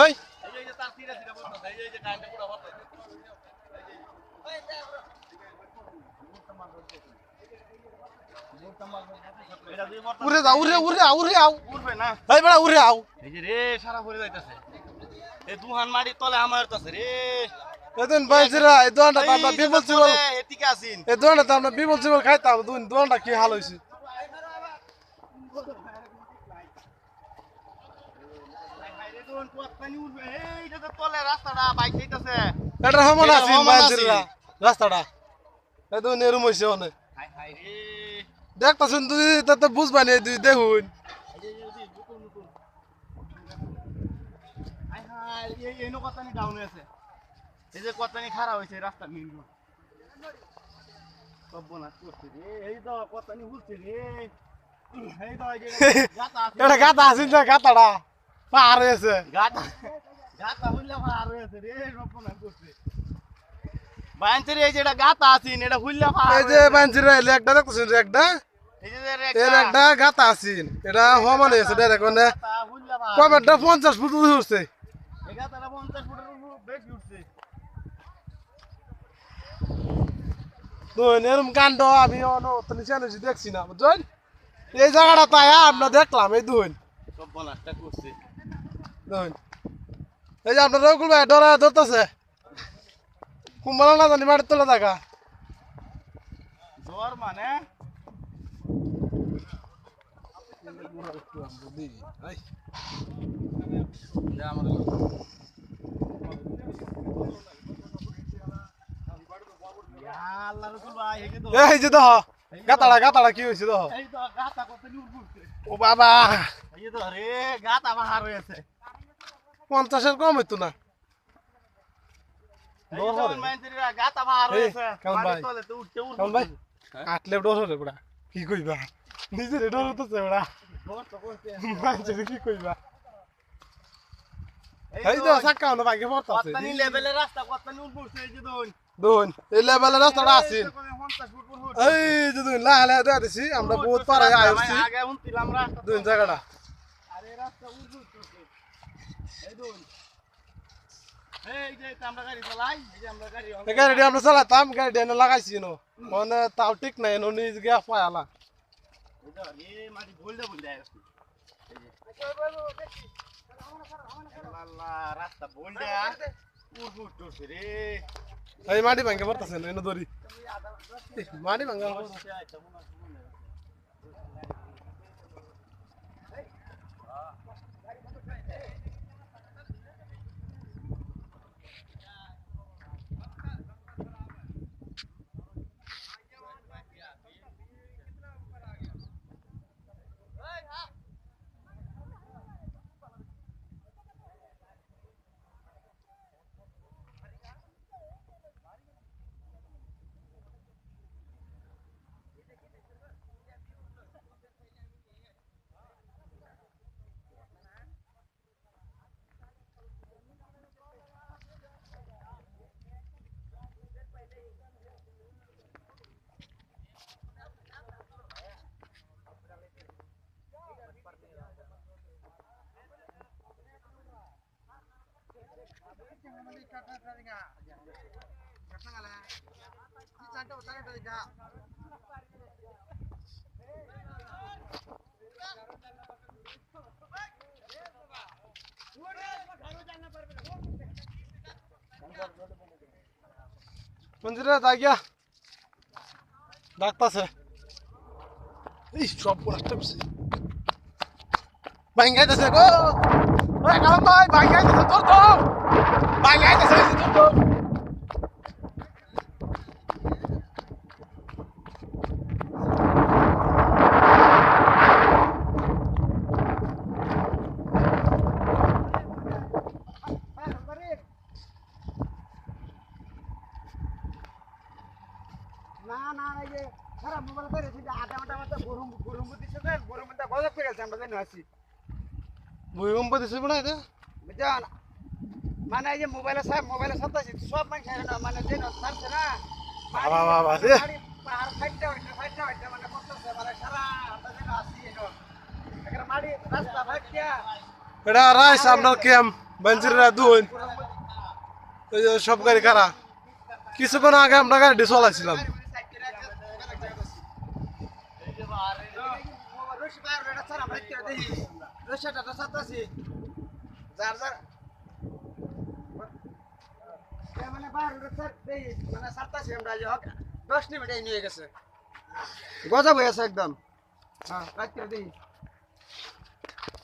এই উড়ে যাও উড়ে আও উঠবে না এই বড় উড়ে আও এই যে রে সারা ভরে যাইতাছে এই দুহান মাটি তলে আমার তাছে রে এদিন বাইজরা এই দোয়ানটা তো আমরা বিমল চিবল এদিকে আসিন এই দোয়ানটা তো আমরা বিমল চিবল খাইতাম দোয়ানটা কি হাল হইছে এইটা তো তলে রাস্তাটা বাইক যাইতাছে এটা সমান আছে সমান বাইজরা আছে। রাস্তাটা এই দোয়ান এরম হইছে অনেক হাই হাই রে দেখতাছুন তুই তো বুঝবা নি তুই দেখুন হাই হাই এই নো কতনি ডাউন আছে এই যে কতনি খারাপ হইছে রাস্তা মেইন রোড সব বনা করছে রে এই তো কতনি উঠছে রে এই তো এই যে গাতা আছে এটা গাতা আছে না গাতাটা পার হয়েছে গাতা গাতা হইলা পার হইছে রে সব বনা করছে বাইনতে এই যে এটা গাতা আছে এটা হইলা পার এই যে বাইজরা এলে একটা দেখতাছুন একটা এই যে এর একটা গাতা আছে এটা সমান হয়েছে ডাইরেক্ট মানে গাতা হইলা পার কবেটা 50 ফুট উঠছে এই গাতাটা 50 ফুটের উপর বেশি উঠছে দুন এরম কাণ্ড আমি নিচে দেখছি না বুঝছেন এই জায়গাটা তাই আমরা দেখলাম এই দুন সব বনাটা করছে দুন এই যে আপনার রকুল ভাই ডরা ধরতেছে কুম্বালা না জানি মাটির তোলা থাকা জ্বর মানে আল্লাহ রসুল ভাই হেগে তো এই যে দেখ গাতাড়া কি হয়েছে দেখ এই তো গাতা কত নিউর করছে ও বাবা এই তো রে গাতা বাহার হয়েছে 50-এর কম হইতো না এই তো মাইন্দ্রিরা গাতা বাহার এই, হয়েছে কেমন ভাই? তলে তো উঠতে কেমন ভাই আটলে ডর হরে বড়া কি কইবা নিজের ডর হতেছে বড়া জ্বর তো করছে মানুষের কি কইবা এই তো সাক্কা না ভাগে পড়তাছে কতনি লেভেলের রাস্তা কতনি উঠ করছে এই যে দোন দুন এই লেভেলের রাস্তাটা আছে 50 ফুট ফুট এই যে দুন লাহে দেয়া দিছি আমরা বহুত পারে আইছি আগে উঠছিলাম রাস্তা দুন জায়গাটা আরে রাস্তা উঠ করছে এই দোন এই যে আমরা গাড়ি চালাই এই যে আমরা গাড়ি এই গাড়ি আমরা চালাতাম গাড়ি এনে লাগাইছি নো মানে তাও ঠিক নাই নো নিজ গিয়া পায়ালা এই মাটি বলদে বলদে আসছে এই যে আল্লাহ রাস্তা বলদে উঠ উঠ করছে রে এই মাটি ভাঙ্গে পড়তাছে না এনে দড়ি মাটি ভাঙ্গা মন্দিরে যাগিয়া ডাকতাছে এই সব বড়টা বসে ভাঙ্গাইতেছে গো ওই কালাম ভাই ভাঙ্গাইতেছে তোর তো ভাঙ্গাইতেছে তোর তো না না এই যে খারাপ মোবাইল করে দিতে আটা আটা মাথা গরম গরম দিছে দেন গরম মধ্যে গজব করে আছে আমরা জানি আছি ভূমিকম্প দিছে বড় এটা বুঝছেন মানে এই যে মোবাইলে সাতাশি সব মানুষ মানে যে ছাড়ছে না বাবা বাবা রে পাহাড় ফাইটটা হইতে মানে করতেছে মানে সারা আমরা যেন আসি এখানে মাড়ি রাস্তা ফাইটিয়া এটা রাইস আপনার ক্যাম্প বাঞ্জিরা দুন এই যে সব গাড়ি কারা কিছুক্ষণ আগে আমরা গাড়ি চলাইছিলাম গজা বই আছে একদম হ্যাঁ রাখতে দেখি